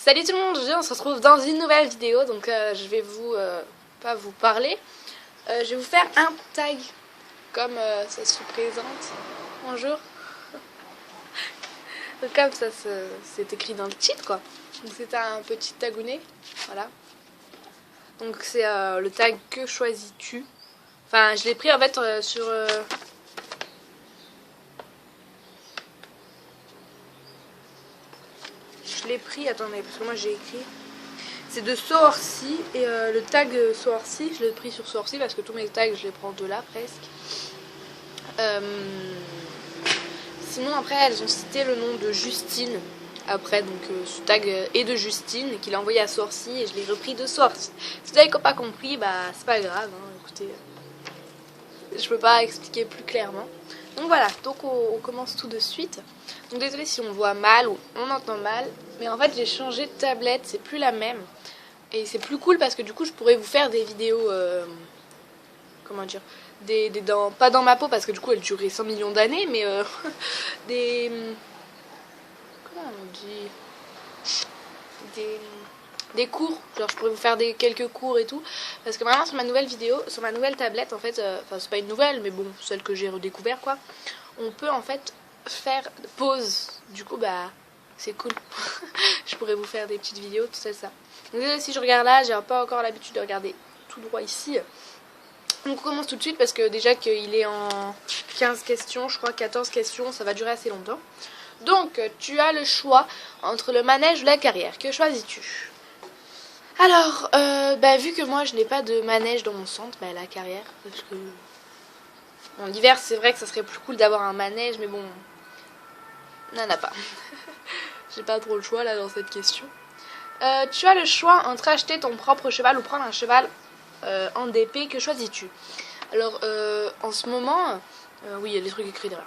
Salut tout le monde, on se retrouve dans une nouvelle vidéo. Donc je vais pas vous parler. Je vais vous faire un tag comme ça se présente. Bonjour. Donc, comme ça c'est écrit dans le titre quoi. Donc c'est un petit tagounet. Voilà. Donc c'est le tag que choisis-tu. Enfin je l'ai pris en fait sur... Je l'ai pris, attendez, parce que moi j'ai écrit. C'est de Sourcy et le tag Sourcy, je l'ai pris sur Sourcy parce que tous mes tags je les prends de là presque. Sinon après elles ont cité le nom de Justine. Après donc ce tag est de Justine qu'il a envoyé à Sourcy et je l'ai repris de Sourcy. Si vous n'avez pas compris, bah c'est pas grave, hein, écoutez. Je peux pas expliquer plus clairement. Donc voilà, donc on commence tout de suite. Donc désolé si on voit mal ou on entend mal. Mais en fait j'ai changé de tablette, c'est plus la même. Et c'est plus cool parce que du coup je pourrais vous faire des vidéos... comment dire, pas dans ma peau parce que du coup elle durait 100 millions d'années. Mais des... Comment on dit des cours, genre je pourrais vous faire quelques cours et tout, parce que maintenant sur ma nouvelle vidéo, sur ma nouvelle tablette en fait, enfin c'est pas une nouvelle mais bon celle que j'ai redécouvert quoi, on peut en fait faire pause, du coup bah c'est cool. Je pourrais vous faire des petites vidéos, tout ça. Donc si je regarde là, j'ai pas encore l'habitude de regarder tout droit ici. Donc on commence tout de suite parce que déjà qu'il est en 15 questions, je crois 14 questions, ça va durer assez longtemps. Donc tu as le choix entre le manège ou la carrière, que choisis-tu? Alors, vu que moi je n'ai pas de manège dans mon centre, bah, la carrière, parce que en hiver c'est vrai que ça serait plus cool d'avoir un manège, mais bon, on n'en a pas. J'ai pas trop le choix là dans cette question. Tu as le choix entre acheter ton propre cheval ou prendre un cheval en DP, que choisis-tu? Alors, en ce moment, oui, il y a des trucs écrits derrière.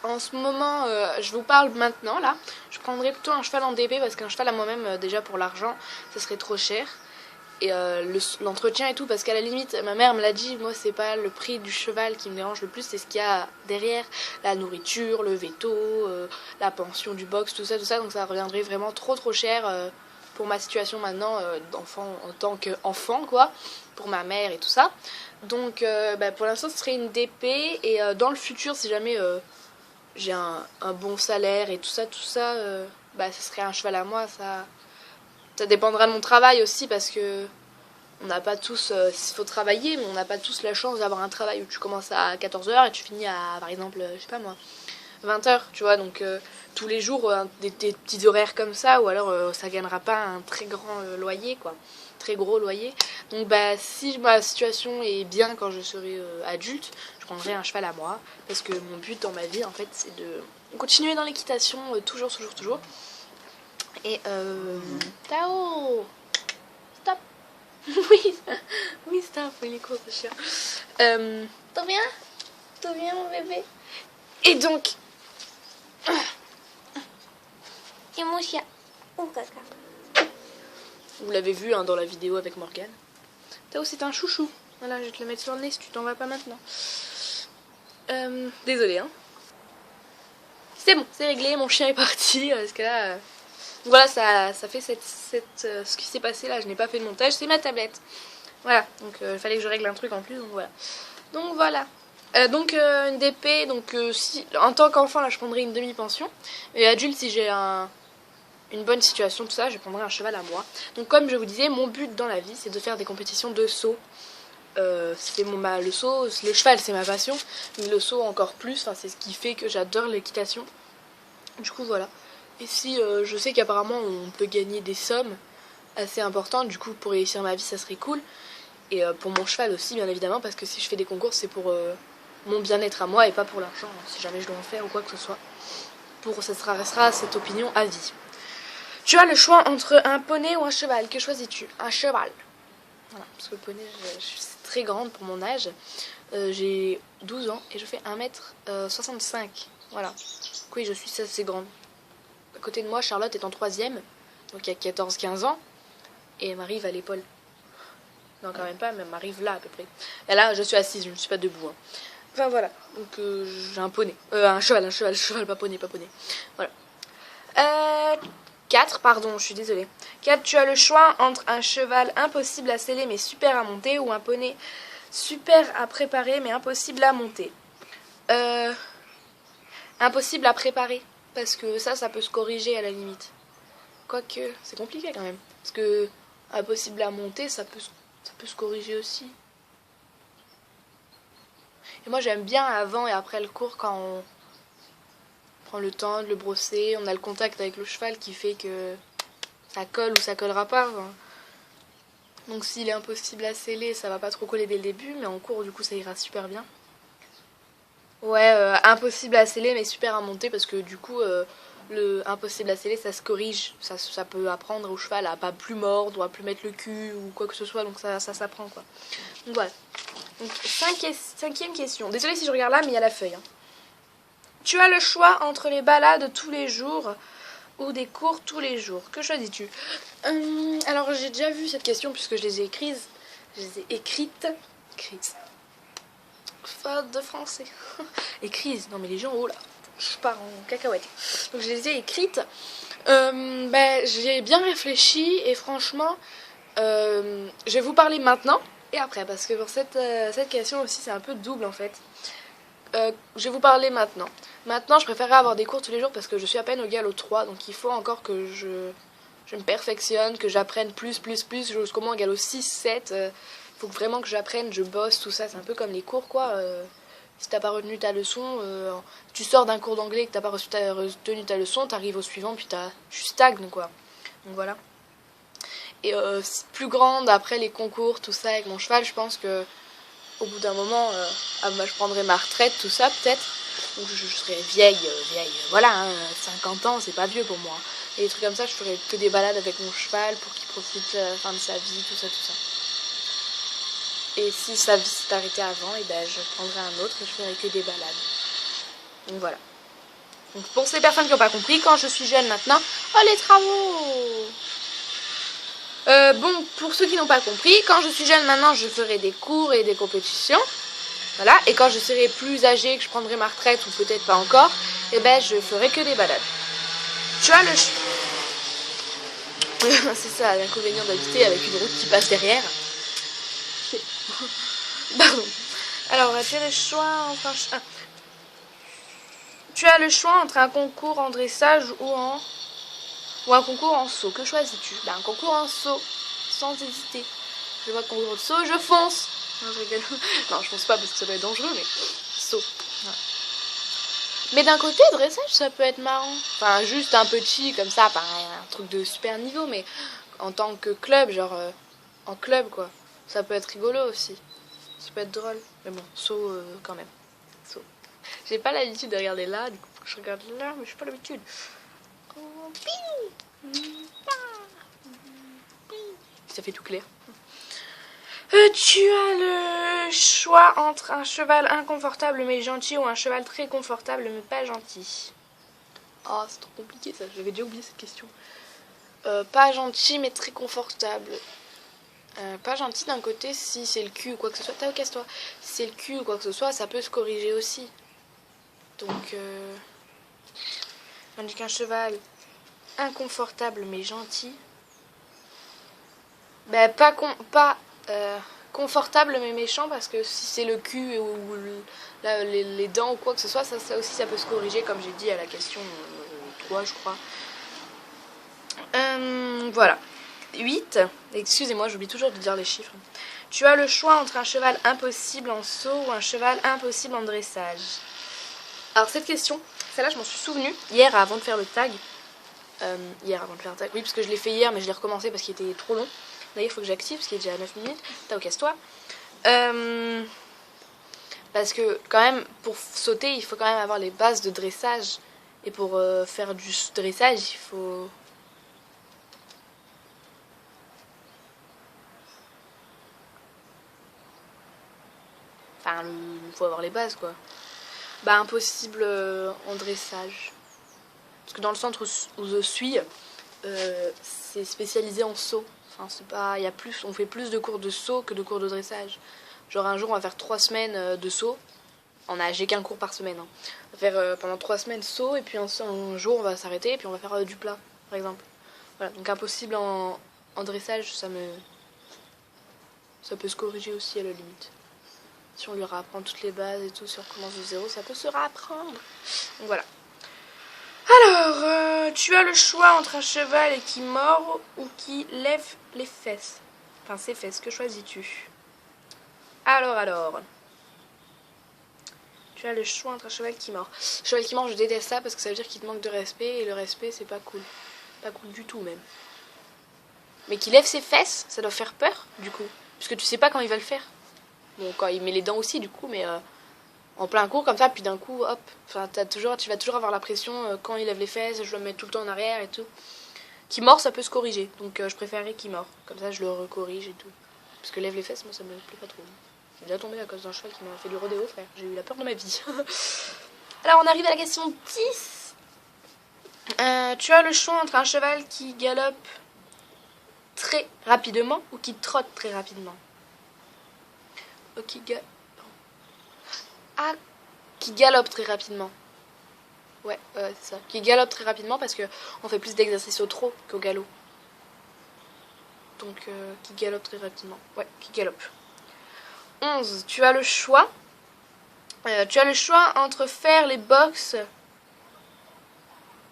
En ce moment, je vous parle maintenant là. Je prendrais plutôt un cheval en DP parce qu'un cheval à moi-même, déjà pour l'argent, ça serait trop cher. Et l'entretien et tout, parce qu'à la limite, ma mère me l'a dit, moi c'est pas le prix du cheval qui me dérange le plus, c'est ce qu'il y a derrière, la nourriture, le veto, la pension du box, tout ça. Donc ça reviendrait vraiment trop cher pour ma situation maintenant d'enfant, en tant qu'enfant quoi, pour ma mère et tout ça. Donc pour l'instant ce serait une DP et dans le futur si jamais... j'ai un bon salaire et tout ça, ça serait un cheval à moi, ça dépendra de mon travail aussi parce que on n'a pas tous, il faut travailler, mais on n'a pas tous la chance d'avoir un travail où tu commences à 14h et tu finis à, par exemple, je sais pas moi, 20h, tu vois, donc tous les jours, des petits horaires comme ça, ou alors ça gagnera pas un très grand loyer, quoi, très gros loyer. Donc si ma situation est bien quand je serai adulte, je prendrai un cheval à moi, parce que mon but dans ma vie, en fait, c'est de continuer dans l'équitation, toujours. Et Tao, stop. oui stop, il est court ce chien. T'en viens mon bébé. Et donc, et mon chien, oh caca. Vous l'avez vu hein, dans la vidéo avec Morgane. Tao c'est un chouchou. Voilà, je vais te le mettre sur le nez si tu t'en vas pas maintenant. Désolée hein. C'est bon, c'est réglé, mon chien est parti. Parce que là, voilà, ça fait ce qui s'est passé là. Je n'ai pas fait de montage, c'est ma tablette. Voilà, donc il fallait que je règle un truc en plus, donc voilà. Donc une DP, donc si en tant qu'enfant là je prendrais une demi-pension. Et adulte si j'ai une bonne situation, tout ça, je prendrais un cheval à moi. Donc comme je vous disais, mon but dans la vie c'est de faire des compétitions de saut. Le saut, le cheval c'est ma passion, mais le saut encore plus, c'est ce qui fait que j'adore l'équitation. Du coup voilà. Et si je sais qu'apparemment on peut gagner des sommes assez importantes, du coup pour réussir ma vie ça serait cool. Et pour mon cheval aussi bien évidemment, parce que si je fais des concours c'est pour mon bien-être à moi et pas pour l'argent, si jamais je dois en faire ou quoi que ce soit. Ça restera cette opinion à vie. Tu as le choix entre un poney ou un cheval, que choisis-tu? Un cheval. Voilà, parce que le poney, je suis très grande pour mon âge. J'ai 12 ans et je fais 1m65. Voilà. Oui, je suis assez grande. À côté de moi, Charlotte est en 3e, donc il y a 14-15 ans. Et elle m'arrive à l'épaule. Non, quand même pas, mais elle m'arrive là à peu près. Et là, je suis assise, je ne suis pas debout. Hein. Enfin voilà, donc j'ai un poney. Un cheval, pas poney. Voilà. 4, pardon, je suis désolée. 4, tu as le choix entre un cheval impossible à seller mais super à monter ou un poney super à préparer mais impossible à monter. Impossible à préparer, parce que ça peut se corriger à la limite. Quoique, c'est compliqué quand même. Parce que impossible à monter, ça peut se corriger aussi. Et moi j'aime bien avant et après le cours quand on prend le temps de le brosser, on a le contact avec le cheval qui fait que ça colle ou ça collera pas. Hein. Donc s'il est impossible à sceller, ça va pas trop coller dès le début, mais en cours du coup ça ira super bien. Ouais, impossible à sceller mais super à monter parce que du coup le impossible à sceller ça se corrige, ça peut apprendre au cheval à pas plus mordre ou à plus mettre le cul ou quoi que ce soit, donc ça s'apprend quoi. Donc voilà. Donc cinquième question, désolée si je regarde là mais il y a la feuille. Hein. Tu as le choix entre les balades tous les jours ou des cours tous les jours. Que choisis-tu? Alors j'ai déjà vu cette question puisque je les ai écrites. Je les ai écrites. Faute de français. Écrites. Non mais les gens, oh là, je pars en cacahuète. Donc je les ai écrites. J'ai bien réfléchi et franchement, je vais vous parler maintenant et après parce que pour cette question aussi c'est un peu double en fait. Je vais vous parler maintenant. Maintenant, je préférerais avoir des cours tous les jours parce que je suis à peine au galop 3, donc il faut encore que je me perfectionne, que j'apprenne plus, jusqu'au moins au galop 6, 7. Faut vraiment que j'apprenne, je bosse, tout ça. C'est un peu comme les cours, quoi. Si t'as pas retenu ta leçon, tu sors d'un cours d'anglais et que t'as pas retenu ta leçon, t'arrives au suivant, puis tu stagnes, quoi. Donc voilà. Et plus grande, après les concours, tout ça, avec mon cheval, je pense que au bout d'un moment, je prendrai ma retraite, tout ça, peut-être. Donc je serai vieille, voilà, hein, 50 ans, c'est pas vieux pour moi. Et des trucs comme ça, je ferai que des balades avec mon cheval pour qu'il profite de sa vie, tout ça. Et si sa vie s'est arrêtée avant, et ben je prendrai un autre et je ferai que des balades. Donc voilà. Donc pour ces personnes qui n'ont pas compris, quand je suis jeune maintenant, oh les travaux. Bon, pour ceux qui n'ont pas compris, quand je suis jeune maintenant, je ferai des cours et des compétitions. Voilà, et quand je serai plus âgée, que je prendrai ma retraite, ou peut-être pas encore, eh ben je ferai que des balades. Tu as le... C'est ça, l'inconvénient d'habiter avec une route qui passe derrière. Pardon. Alors, tu as le choix entre Tu as le choix entre un concours en dressage ou un concours en saut. Que choisis-tu? Un concours en saut, sans hésiter. Je vois le concours de saut, je fonce. Non, je rigole. Non, je fonce pas parce que ça doit être dangereux, mais saut. Ouais. Mais d'un côté, dressage, ça peut être marrant. Enfin, juste un petit comme ça, pas un truc de super niveau, mais en tant que club, genre en club, quoi. Ça peut être rigolo aussi. Ça peut être drôle. Mais bon, saut quand même. Saut. J'ai pas l'habitude de regarder là, du coup, faut que je regarde là, mais j'ai pas l'habitude. Ça fait tout clair. Tu as le choix entre un cheval inconfortable mais gentil ou un cheval très confortable mais pas gentil. Oh, c'est trop compliqué ça, j'avais déjà oublié cette question. Pas gentil mais très confortable. Pas gentil d'un côté, si c'est le cul ou quoi que ce soit. Casse-toi. Si c'est le cul ou quoi que ce soit, ça peut se corriger aussi. Donc, tandis qu'un cheval inconfortable mais gentil, confortable mais méchant, parce que si c'est le cul ou les dents ou quoi que ce soit, ça aussi ça peut se corriger, comme j'ai dit à la question 3 je crois. Voilà. 8. Excusez-moi, j'oublie toujours de dire les chiffres. Tu as le choix entre un cheval impossible en saut ou un cheval impossible en dressage. Alors cette question, celle-là je m'en suis souvenue hier avant de faire le tag. Oui, parce que je l'ai fait hier mais je l'ai recommencé parce qu'il était trop long. D'ailleurs il faut que j'active parce qu'il est déjà à 9 minutes. T'as casse-toi. Parce que quand même pour sauter il faut quand même avoir les bases de dressage. Et pour faire du dressage il faut... Enfin, il faut avoir les bases, quoi. Impossible en dressage. Parce que dans le centre où je suis, c'est spécialisé en saut. Enfin, c'est pas... on fait plus de cours de saut que de cours de dressage. Genre un jour, on va faire 3 semaines de saut. J'ai qu'un cours par semaine. Hein. On va faire pendant 3 semaines saut, et puis un jour, on va s'arrêter, et puis on va faire du plat, par exemple. Voilà, donc impossible en dressage, ça peut se corriger aussi à la limite. Si on lui réapprend toutes les bases et tout, si on recommence de zéro, ça peut se réapprendre. Donc voilà. Alors, tu as le choix entre un cheval qui mord ou qui lève les fesses. Enfin, ses fesses, que choisis-tu? Alors. Tu as le choix entre un cheval qui mord. Cheval qui mord, je déteste ça parce que ça veut dire qu'il te manque de respect. Et le respect, c'est pas cool. Pas cool du tout, même. Mais qui lève ses fesses, ça doit faire peur, du coup. Puisque tu sais pas quand il va le faire. Bon, quand il met les dents aussi, du coup, mais en plein cours, comme ça, puis d'un coup, hop. Enfin, tu vas toujours avoir la pression quand il lève les fesses, je dois me mettre tout le temps en arrière et tout. Qui mord, ça peut se corriger. Donc, je préférerais qui mord. Comme ça, je le recorrige et tout. Parce que lève les fesses, moi, ça me plaît pas trop. J'ai déjà tombé à cause d'un cheval qui m'a fait du rodéo, frère. J'ai eu la peur de ma vie. Alors, on arrive à la question 10. Tu as le choix entre un cheval qui galope très rapidement ou qui trotte très rapidement. Qui galope très rapidement. Ouais, c'est ça. Qui galope très rapidement parce que on fait plus d'exercice au trot qu'au galop. Donc, qui galope très rapidement. Ouais, qui galope. 11. Tu as le choix. Entre faire les box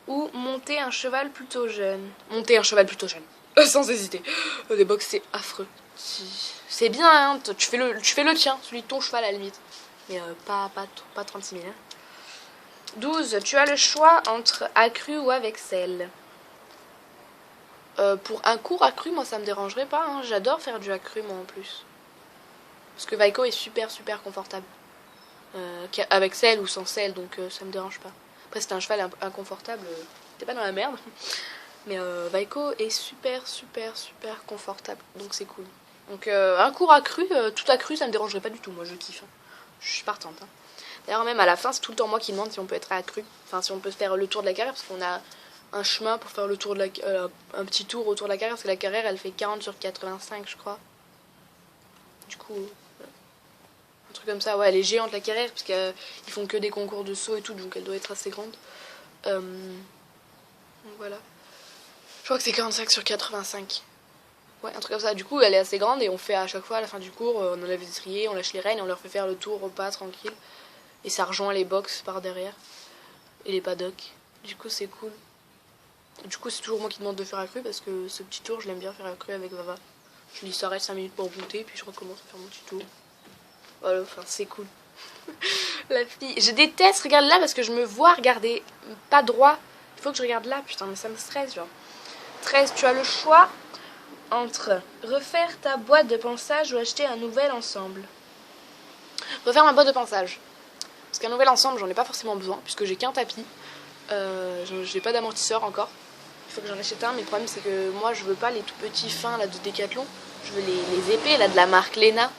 ou monter un cheval plutôt jeune. Monter un cheval plutôt jeune. Sans hésiter. Les box, c'est affreux. C'est bien, hein. Tu fais le tien, celui de ton cheval à la limite. Mais pas 36 000. Hein. 12. Tu as le choix entre accru ou avec sel. Pour un cours accru, moi ça me dérangerait pas. Hein. J'adore faire du accru, moi en plus. Parce que Vaiko est super confortable. Avec sel ou sans sel, donc ça me dérange pas. Après, c'est un cheval inconfortable, t'es pas dans la merde. Mais Vaiko est super confortable, donc c'est cool. Donc un cours accru, tout accru, ça me dérangerait pas du tout. Moi, je kiffe. Hein. Je suis partante. Hein. D'ailleurs, même à la fin, c'est tout le temps moi qui demande si on peut être accru. Enfin, si on peut faire le tour de la carrière, parce qu'on a un chemin pour faire le tour de un petit tour autour de la carrière, parce que la carrière, elle fait 40 sur 85, je crois. Du coup, un truc comme ça. Ouais, elle est géante, la carrière, parce qu'ils font que des concours de saut et tout, donc elle doit être assez grande. Donc voilà. Je crois que c'est 45 sur 85. Ouais, un truc comme ça. Du coup, elle est assez grande et on fait à chaque fois, à la fin du cours, on enlève les étriers, on lâche les rênes et on leur fait faire le tour repas tranquille. Et ça rejoint les box par derrière. Et les paddocks. Du coup, c'est cool. Du coup, c'est toujours moi qui demande de faire accru parce que ce petit tour, je l'aime bien faire accru avec Vava. Je lui s'arrête 5 minutes pour monter, puis je recommence à faire mon petit tour. Voilà, enfin, c'est cool. La fille. Je déteste regarder là parce que je me vois regarder pas droit. Il faut que je regarde là, putain, mais ça me stresse, genre. 13. Tu as le choix entre refaire ta boîte de ponçage ou acheter un nouvel ensemble. Refaire ma boîte de ponçage. Parce qu'un nouvel ensemble, j'en ai pas forcément besoin, puisque j'ai qu'un tapis. J'ai pas d'amortisseur encore. Il faut que j'en achète un, mais le problème c'est que moi je veux pas les tout petits fins là de Decathlon. Je veux les épais là de la marque Lena.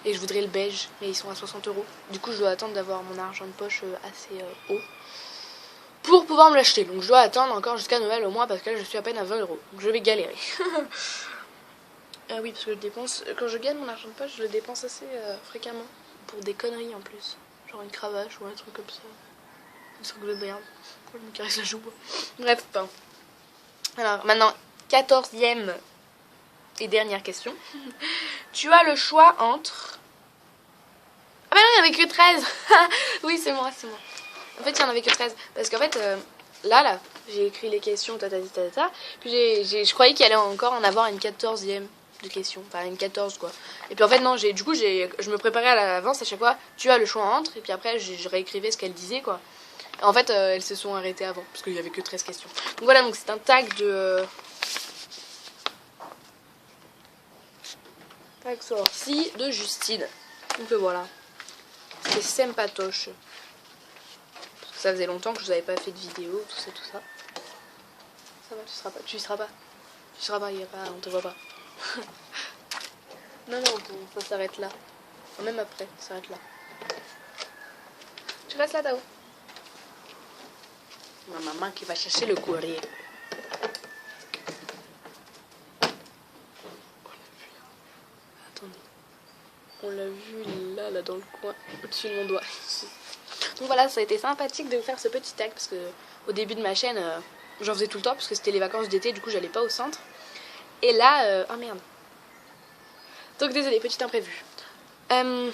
Et je voudrais le beige, mais ils sont à 60 €. Du coup, je dois attendre d'avoir mon argent de poche assez haut pour pouvoir me l'acheter. Donc, je dois attendre encore jusqu'à Noël au moins parce que là, je suis à peine à 20 €. Donc, je vais galérer. Oui, parce que je dépense. Quand je gagne mon argent de poche, je le dépense assez fréquemment. Pour des conneries en plus. Genre une cravache ou un truc comme ça. Un truc de merde. Je me caresse la joue. Bref, enfin. Alors, maintenant, 14e et dernière question. Tu as le choix entre... Ah bah non, il n'y en avait que 13. Oui, c'est moi. En fait, il n'y en avait que 13. Parce qu'en fait, là, j'ai écrit les questions, Puis je croyais qu'il allait encore en avoir une 14e de questions. Enfin, une 14, quoi. Et puis en fait, non, je me préparais à l'avance à chaque fois. Tu as le choix entre. Et puis après, je réécrivais ce qu'elle disait, quoi. Et en fait, elles se sont arrêtées avant. Parce qu'il n'y avait que 13 questions. Donc voilà, donc c'est un tag de... Tag sorti de Justine. Donc voilà. C'est sympatoche. Parce que ça faisait longtemps que je vous avais pas fait de vidéo, tout ça. Ça va, tu y seras pas. Il y a pas, on te voit pas. non, ça s'arrête là. Enfin, même après, ça s'arrête là. Tu restes là, Tao. Ma maman qui va chercher le courrier. Attendez. On l'a vu là dans le coin, au-dessus de mon doigt. Donc voilà, ça a été sympathique de vous faire ce petit tag parce que au début de ma chaîne, j'en faisais tout le temps parce que c'était les vacances d'été, du coup j'allais pas au centre. Et là, oh merde. Donc désolé, petit imprévu. Putain,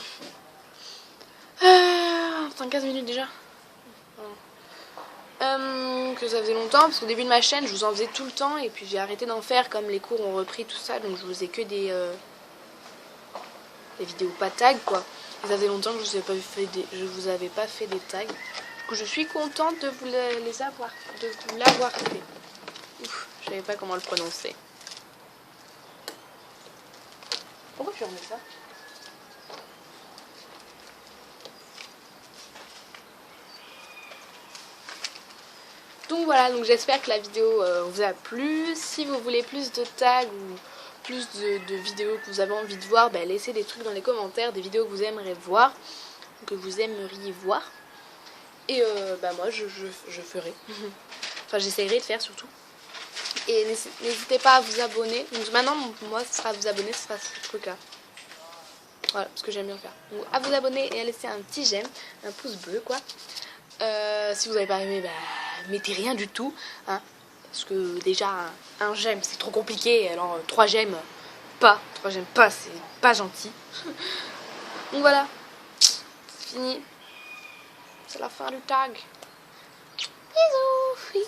15 minutes déjà. Que ça faisait longtemps parce qu'au début de ma chaîne je vous en faisais tout le temps et puis j'ai arrêté d'en faire comme les cours ont repris tout ça, donc je vous ai que des vidéos pas tag quoi. Et ça faisait longtemps que je vous avais pas fait des tags. Du coup je suis contente de vous l'avoir fait. Ouf, je savais pas comment le prononcer. Pourquoi tu remets ça? Donc voilà, donc j'espère que la vidéo vous a plu. Si vous voulez plus de tags ou plus de vidéos que vous avez envie de voir, bah, laissez des trucs dans les commentaires, des vidéos que vous aimeriez voir, que vous aimeriez voir. Et bah moi je ferai. Enfin j'essaierai de faire surtout. Et n'hésitez pas à vous abonner. Donc maintenant moi ce sera à vous abonner, ce sera ce truc là. Voilà, parce que j'aime bien le faire. Donc à vous abonner et à laisser un petit j'aime, un pouce bleu quoi. Si vous n'avez pas aimé, bah, mettez rien du tout, hein, parce que déjà un j'aime c'est trop compliqué, alors 3 j'aime pas, c'est pas gentil. Donc voilà, c'est fini, c'est la fin du tag. Bisous.